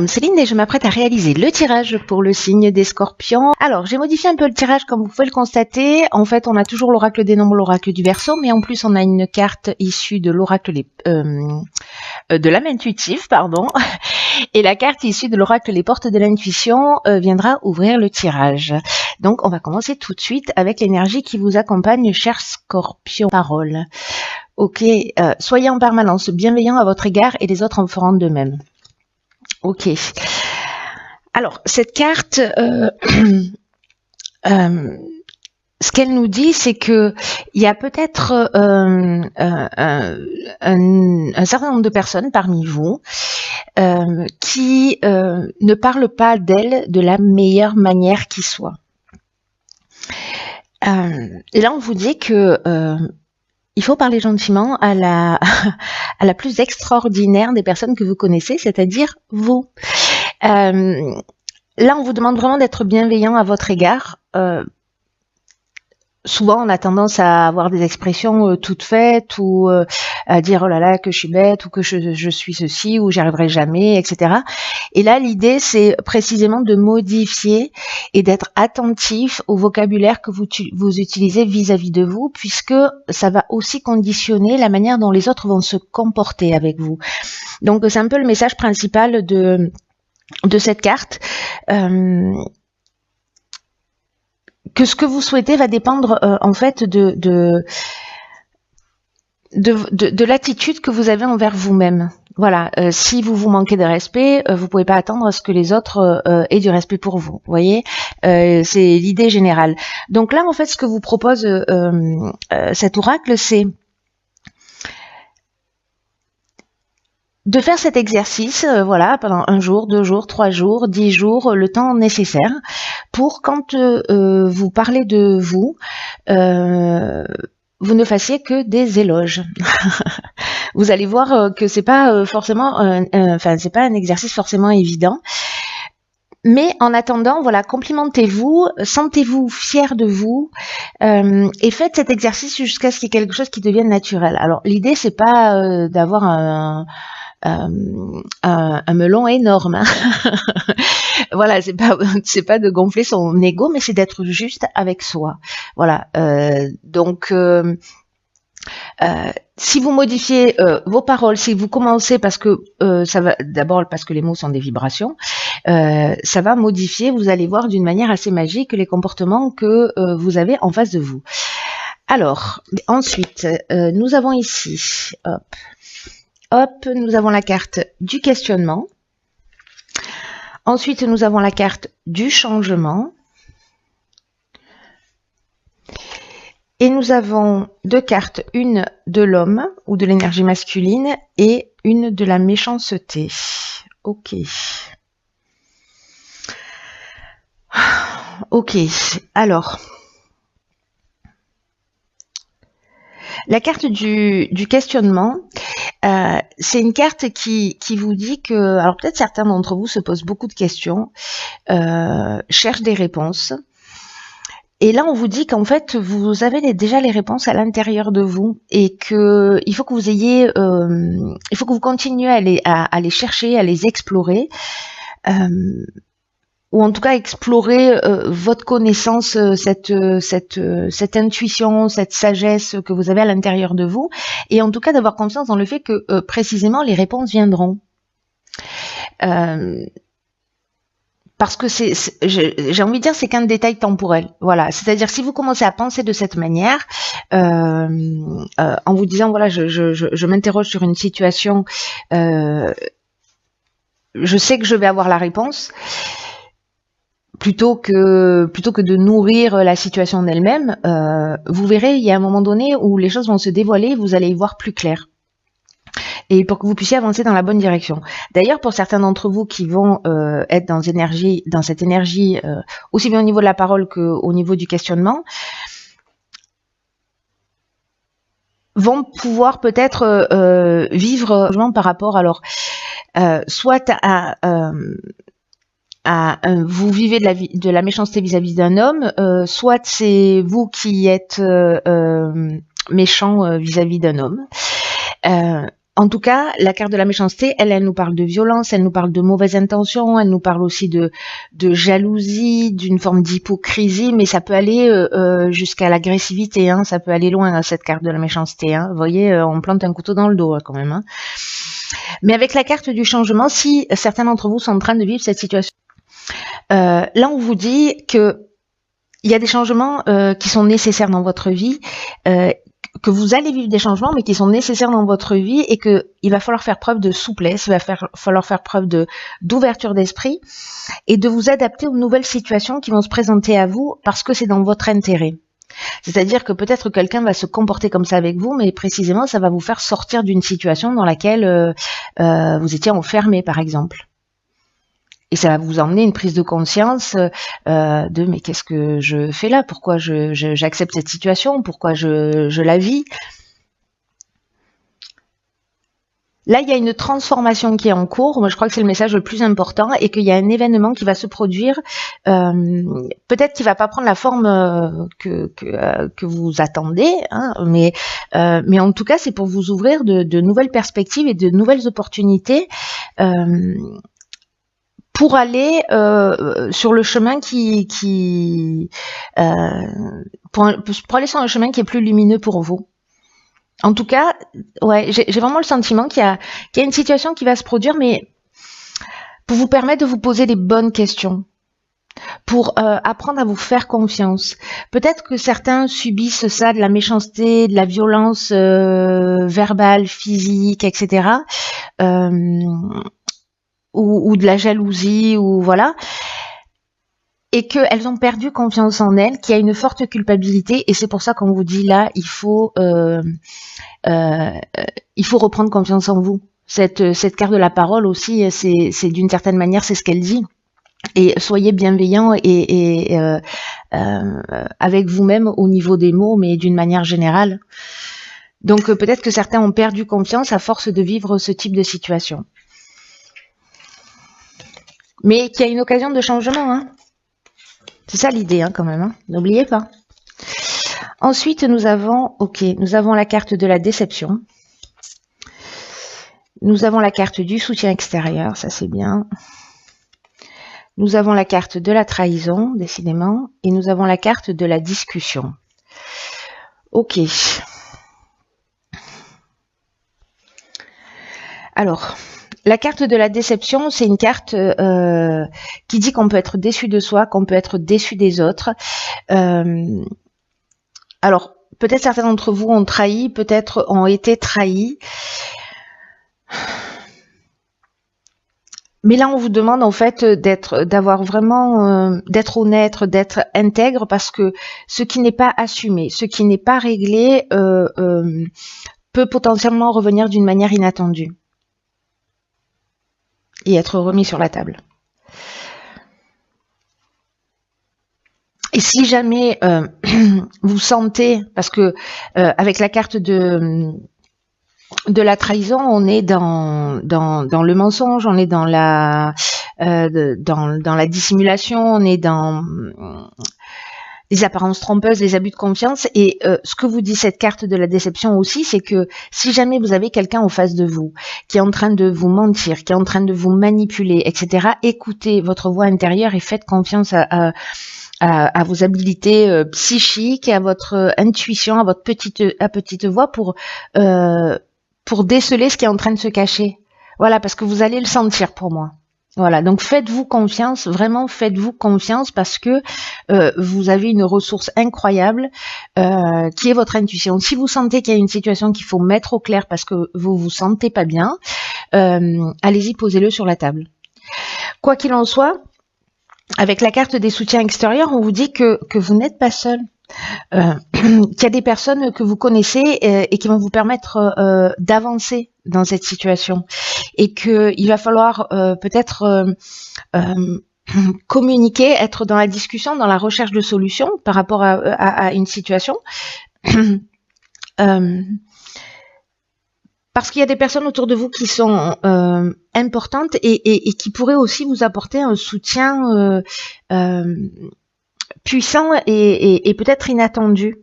Céline et je m'apprête à réaliser le tirage pour le signe des Scorpions. Alors, j'ai modifié un peu le tirage comme vous pouvez le constater. En fait, on a toujours l'oracle des nombres, l'oracle du Verseau, mais en plus, on a une carte issue de l'oracle de l'âme intuitive, pardon. Et la carte issue de l'oracle les portes de l'intuition viendra ouvrir le tirage. Donc, on va commencer tout de suite avec l'énergie qui vous accompagne, chers Scorpions. Parole. Ok, soyez en permanence bienveillants à votre égard et les autres en feront de même. Ok. Alors, cette carte, ce qu'elle nous dit, c'est que il y a peut-être un certain nombre de personnes parmi vous qui ne parlent pas d'elles de la meilleure manière qui soit. Et là, on vous dit que il faut parler gentiment à la plus extraordinaire des personnes que vous connaissez, c'est-à-dire vous. Là, on vous demande vraiment d'être bienveillant à votre égard. Souvent, on a tendance à avoir des expressions toutes faites ou à dire « oh là là, que je suis bête » ou que je suis ceci ou « j'y arriverai jamais », etc. Et là, l'idée, c'est précisément de modifier et d'être attentif au vocabulaire que vous utilisez vis-à-vis de vous, puisque ça va aussi conditionner la manière dont les autres vont se comporter avec vous. Donc, c'est un peu le message principal de cette carte. Que ce que vous souhaitez va dépendre en fait de l'attitude que vous avez envers vous-même. Voilà, si vous manquez de respect, vous pouvez pas attendre à ce que les autres aient du respect pour vous. Vous voyez, c'est l'idée générale. Donc là, en fait, ce que vous propose cet oracle, c'est de faire cet exercice, voilà, pendant 1 jour, 2 jours, 3 jours, 10 jours, le temps nécessaire pour quand vous parlez de vous, vous ne fassiez que des éloges. Vous allez voir que c'est pas forcément, c'est pas un exercice forcément évident. Mais en attendant, voilà, complimentez-vous, sentez-vous fier de vous et faites cet exercice jusqu'à ce qu'il y ait quelque chose qui devienne naturel. Alors l'idée c'est pas d'avoir un melon énorme. Hein. Voilà, c'est pas de gonfler son ego, mais c'est d'être juste avec soi. Voilà. Donc, si vous modifiez vos paroles, si vous commencez parce que ça va d'abord parce que les mots sont des vibrations, ça va modifier. Vous allez voir d'une manière assez magique les comportements que vous avez en face de vous. Alors, ensuite, nous avons ici, hop, nous avons la carte du questionnement. Ensuite, nous avons la carte du changement. Et nous avons 2 cartes, une de l'homme ou de l'énergie masculine et une de la méchanceté. Ok. Ok, alors. La carte du questionnement, c'est une carte qui vous dit que, alors peut-être certains d'entre vous se posent beaucoup de questions, cherchent des réponses. Et là, on vous dit qu'en fait, vous avez déjà les réponses à l'intérieur de vous et que il faut que vous ayez, il faut que vous continuiez à les chercher, à les explorer. Ou en tout cas explorer votre connaissance, cette intuition, cette sagesse que vous avez à l'intérieur de vous, et en tout cas d'avoir confiance dans le fait que précisément les réponses viendront. Parce que j'ai envie de dire, c'est qu'un détail temporel. Voilà, c'est-à-dire si vous commencez à penser de cette manière, en vous disant voilà, je m'interroge sur une situation, je sais que je vais avoir la réponse. Plutôt que de nourrir la situation en elle-même, vous verrez, il y a un moment donné où les choses vont se dévoiler, vous allez y voir plus clair. Et pour que vous puissiez avancer dans la bonne direction. D'ailleurs, pour certains d'entre vous qui vont être dans cette énergie, aussi bien au niveau de la parole qu'au niveau du questionnement, vont pouvoir peut-être vivre par rapport, alors, soit vous vivez de la méchanceté vis-à-vis d'un homme, soit c'est vous qui êtes méchant vis-à-vis d'un homme. En tout cas, la carte de la méchanceté, elle nous parle de violence, elle nous parle de mauvaises intentions, elle nous parle aussi de jalousie, d'une forme d'hypocrisie, mais ça peut aller jusqu'à l'agressivité, hein, ça peut aller loin, hein, cette carte de la méchanceté. Hein. Vous voyez, on plante un couteau dans le dos quand même. Hein. Mais avec la carte du changement, si certains d'entre vous sont en train de vivre cette situation, là on vous dit que il y a des changements qui sont nécessaires dans votre vie, que vous allez vivre des changements, mais qui sont nécessaires dans votre vie et que il va falloir faire preuve de souplesse, il va falloir faire preuve d'ouverture d'esprit et de vous adapter aux nouvelles situations qui vont se présenter à vous parce que c'est dans votre intérêt. C'est-à-dire que peut-être quelqu'un va se comporter comme ça avec vous, mais précisément ça va vous faire sortir d'une situation dans laquelle vous étiez enfermé, par exemple. Et ça va vous emmener une prise de conscience de mais qu'est-ce que je fais là? Pourquoi j'accepte cette situation? Pourquoi je la vis? Là, il y a une transformation qui est en cours. Moi, je crois que c'est le message le plus important et qu'il y a un événement qui va se produire. Peut-être qu'il va pas prendre la forme que vous attendez, hein, mais en tout cas, c'est pour vous ouvrir de nouvelles perspectives et de nouvelles opportunités. Pour aller sur le chemin pour aller sur un chemin qui est plus lumineux pour vous. En tout cas, ouais, j'ai vraiment le sentiment qu'il y a une situation qui va se produire, mais pour vous permettre de vous poser les bonnes questions, pour apprendre à vous faire confiance. Peut-être que certains subissent ça, de la méchanceté, de la violence verbale, physique, etc. Ou de la jalousie, ou voilà, et qu'elles ont perdu confiance en elles, qu'il y a une forte culpabilité, et c'est pour ça qu'on vous dit là, il faut reprendre confiance en vous. Cette carte de la parole aussi, c'est d'une certaine manière, c'est ce qu'elle dit. Et soyez bienveillants et avec vous-même au niveau des mots, mais d'une manière générale. Donc peut-être que certains ont perdu confiance à force de vivre ce type de situation. Mais qu'il y a une occasion de changement, hein. C'est ça l'idée, hein, quand même, hein. N'oubliez pas. Ensuite, nous avons la carte de la déception. Nous avons la carte du soutien extérieur, ça c'est bien. Nous avons la carte de la trahison, décidément, et nous avons la carte de la discussion. Ok. Alors, la carte de la déception, c'est une carte qui dit qu'on peut être déçu de soi, qu'on peut être déçu des autres. Alors, peut-être certains d'entre vous ont trahi, peut-être ont été trahis. Mais là, on vous demande en fait d'avoir vraiment, d'être honnête, d'être intègre, parce que ce qui n'est pas assumé, ce qui n'est pas réglé, peut potentiellement revenir d'une manière inattendue et être remis sur la table. Et si jamais vous sentez, parce que avec la carte de la trahison, on est dans le mensonge, on est dans la dissimulation, on est dans les apparences trompeuses, les abus de confiance. Et ce que vous dit cette carte de la déception aussi, c'est que si jamais vous avez quelqu'un en face de vous qui est en train de vous mentir, qui est en train de vous manipuler, etc., écoutez votre voix intérieure et faites confiance à vos habiletés psychiques, à votre intuition, à votre petite voix pour déceler ce qui est en train de se cacher. Voilà, parce que vous allez le sentir pour moi. Voilà, donc faites-vous confiance, vraiment faites-vous confiance, parce que vous avez une ressource incroyable qui est votre intuition. Si vous sentez qu'il y a une situation qu'il faut mettre au clair parce que vous vous sentez pas bien, allez-y, posez-le sur la table. Quoi qu'il en soit, avec la carte des soutiens extérieurs, on vous dit que vous n'êtes pas seul. Qu'il y a des personnes que vous connaissez et qui vont vous permettre d'avancer dans cette situation, et qu'il va falloir peut-être communiquer, être dans la discussion, dans la recherche de solutions par rapport à une situation. Parce qu'il y a des personnes autour de vous qui sont importantes et qui pourraient aussi vous apporter un soutien puissant et peut-être inattendu.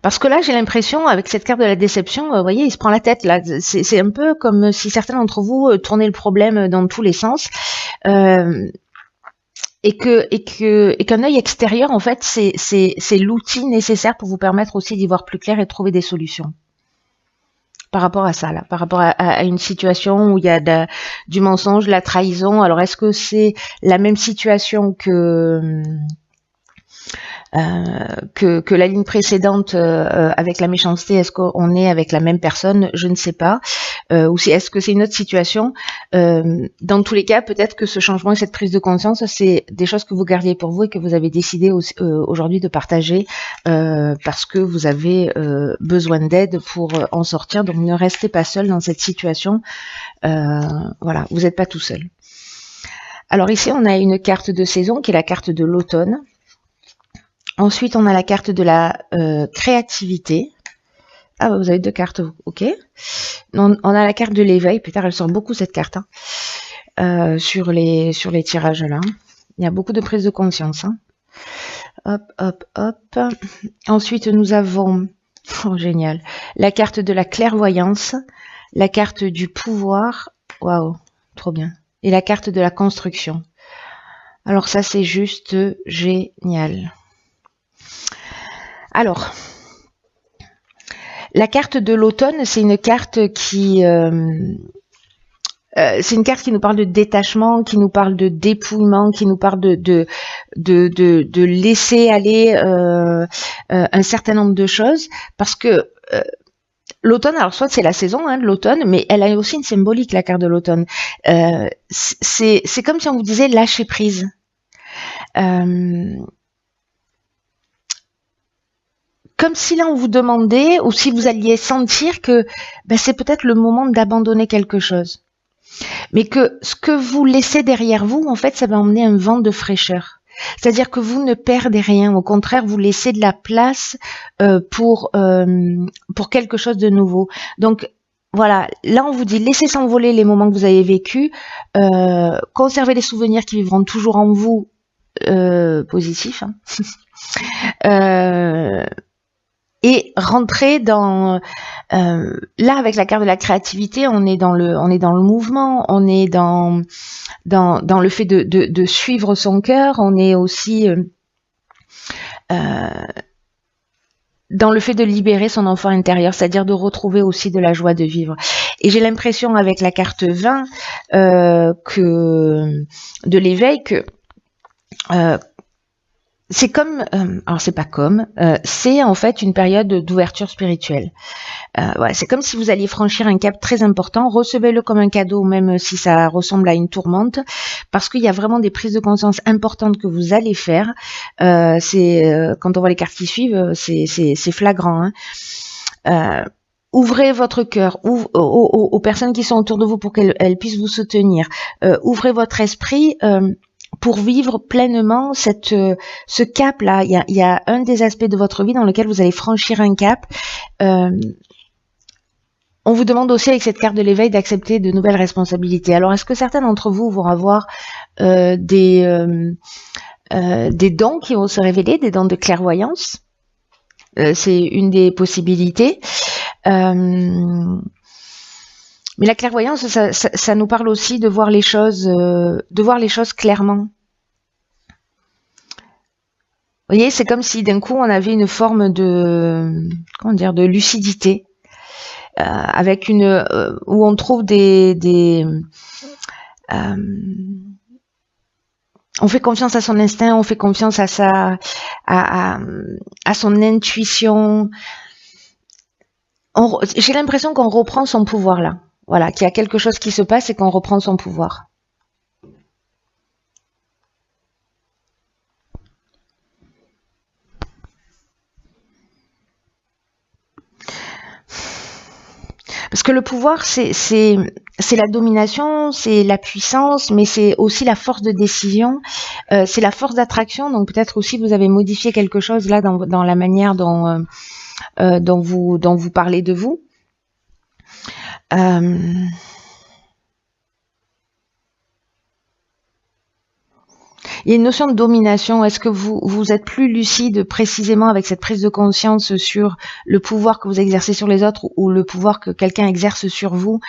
Parce que là, j'ai l'impression, avec cette carte de la déception, vous voyez, il se prend la tête là. C'est un peu comme si certains d'entre vous tournaient le problème dans tous les sens. Et qu'un œil extérieur, en fait, c'est l'outil nécessaire pour vous permettre aussi d'y voir plus clair et de trouver des solutions. Par rapport à ça, là, par rapport à une situation où il y a du mensonge, la trahison. Alors, est-ce que c'est la même situation que la ligne précédente avec la méchanceté? Est-ce qu'on est avec la même personne? Je ne sais pas. Ou est-ce que c'est une autre situation? Dans tous les cas, peut-être que ce changement et cette prise de conscience, c'est des choses que vous gardiez pour vous et que vous avez décidé aujourd'hui de partager parce que vous avez besoin d'aide pour en sortir. Donc ne restez pas seul dans cette situation. Voilà, vous n'êtes pas tout seul. Alors ici, on a une carte de saison qui est la carte de l'automne. Ensuite, on a la carte de la créativité. Ah, vous avez deux cartes, ok. On a la carte de l'éveil. Putain, elle sort beaucoup cette carte sur les tirages là. Il y a beaucoup de prise de conscience. Hop, hop, hop. Ensuite, nous avons, oh génial, la carte de la clairvoyance, la carte du pouvoir. Waouh, trop bien. Et la carte de la construction. Alors ça, c'est juste génial. Alors, la carte de l'automne, c'est une carte qui nous parle de détachement, qui nous parle de dépouillement, qui nous parle de laisser aller un certain nombre de choses, parce que l'automne, alors soit c'est la saison de l'automne, mais elle a aussi une symbolique, la carte de l'automne. C'est comme si on vous disait lâcher prise. Comme si là on vous demandait, ou si vous alliez sentir que c'est peut-être le moment d'abandonner quelque chose. Mais que ce que vous laissez derrière vous, en fait, ça va emmener un vent de fraîcheur. C'est-à-dire que vous ne perdez rien, au contraire, vous laissez de la place pour quelque chose de nouveau. Donc voilà, là on vous dit laissez s'envoler les moments que vous avez vécus, conservez les souvenirs qui vivront toujours en vous, positifs. Et rentrer dans là avec la carte de la créativité, on est dans le mouvement, on est dans le fait de suivre son cœur, on est aussi dans le fait de libérer son enfant intérieur, c'est-à-dire de retrouver aussi de la joie de vivre. Et j'ai l'impression avec la carte 20 que de l'éveil que c'est comme, alors c'est pas comme, c'est en fait une période d'ouverture spirituelle. Ouais, c'est comme si vous alliez franchir un cap très important. Recevez-le comme un cadeau, même si ça ressemble à une tourmente, parce qu'il y a vraiment des prises de conscience importantes que vous allez faire. Quand on voit les cartes qui suivent, c'est flagrant. Ouvrez votre cœur aux personnes qui sont autour de vous pour qu'elles puissent vous soutenir. Ouvrez votre esprit. Pour vivre pleinement ce cap-là. Il y a un des aspects de votre vie dans lequel vous allez franchir un cap. On vous demande aussi avec cette carte de l'éveil d'accepter de nouvelles responsabilités. Alors, est-ce que certains d'entre vous vont avoir des dons qui vont se révéler, des dons de clairvoyance? C'est une des possibilités. Mais la clairvoyance, ça nous parle aussi de voir les choses clairement. Vous voyez, c'est comme si d'un coup on avait une forme de lucidité, avec où on trouve on fait confiance à son instinct, on fait confiance à son intuition. J'ai l'impression qu'on reprend son pouvoir là. Voilà, qu'il y a quelque chose qui se passe et qu'on reprend son pouvoir. Parce que le pouvoir, c'est la domination, c'est la puissance, mais c'est aussi la force de décision, c'est la force d'attraction. Donc peut-être aussi vous avez modifié quelque chose là dans la manière dont vous parlez de vous. Il y a une notion de domination. Est-ce que vous êtes plus lucide précisément avec cette prise de conscience sur le pouvoir que vous exercez sur les autres ou le pouvoir que quelqu'un exerce sur vous?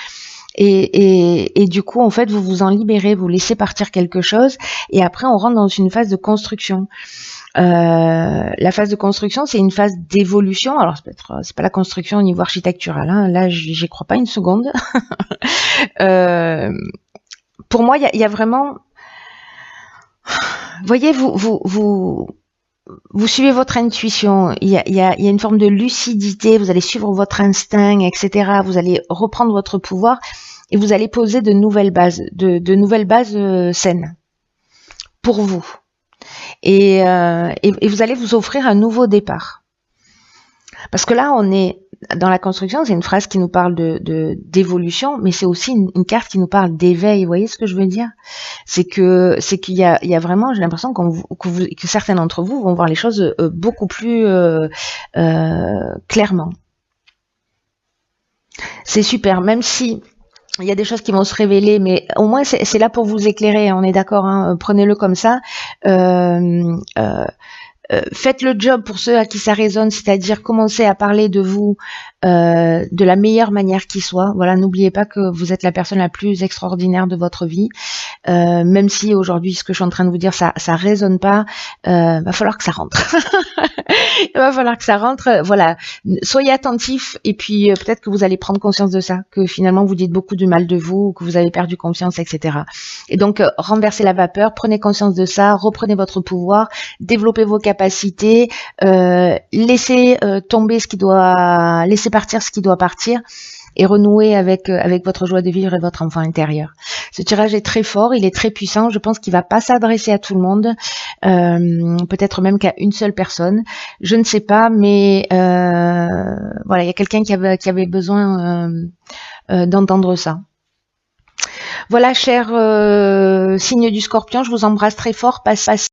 Et du coup, en fait, vous vous en libérez, vous laissez partir quelque chose, et après, on rentre dans une phase de construction. La phase de construction, c'est une phase d'évolution. Alors, c'est pas la construction au niveau architectural, hein. Là, j'y crois pas une seconde. Pour moi, il y a vraiment, voyez, vous suivez votre intuition, il y a une forme de lucidité, vous allez suivre votre instinct, etc. Vous allez reprendre votre pouvoir et vous allez poser de nouvelles bases, de nouvelles bases saines pour vous. Et vous allez vous offrir un nouveau départ. Parce que là, on est dans la construction, c'est une phrase qui nous parle d'évolution, mais c'est aussi une carte qui nous parle d'éveil. Vous voyez ce que je veux dire? C'est qu'il y a vraiment, j'ai l'impression que certains d'entre vous vont voir les choses beaucoup plus clairement. C'est super, même si il y a des choses qui vont se révéler, mais au moins c'est là pour vous éclairer. On est d'accord, hein, prenez-le comme ça. Faites le job pour ceux à qui ça résonne, c'est-à-dire commencez à parler de vous de la meilleure manière qui soit. Voilà, n'oubliez pas que vous êtes la personne la plus extraordinaire de votre vie. Même si aujourd'hui ce que je suis en train de vous dire ça résonne pas, va falloir que ça rentre. Il va falloir que ça rentre. Voilà, soyez attentifs et puis peut-être que vous allez prendre conscience de ça, que finalement vous dites beaucoup du mal de vous, que vous avez perdu confiance, etc. Et donc renversez la vapeur, prenez conscience de ça, reprenez votre pouvoir, développez vos capacités, laissez tomber ce qui doit, laissez partir ce qui doit partir. Et renouer avec votre joie de vivre et votre enfant intérieur. Ce tirage est très fort, il est très puissant. Je pense qu'il va pas s'adresser à tout le monde, peut-être même qu'à une seule personne. Je ne sais pas, mais voilà, il y a quelqu'un qui avait besoin d'entendre ça. Voilà, chers signes du Scorpion, je vous embrasse très fort. Passez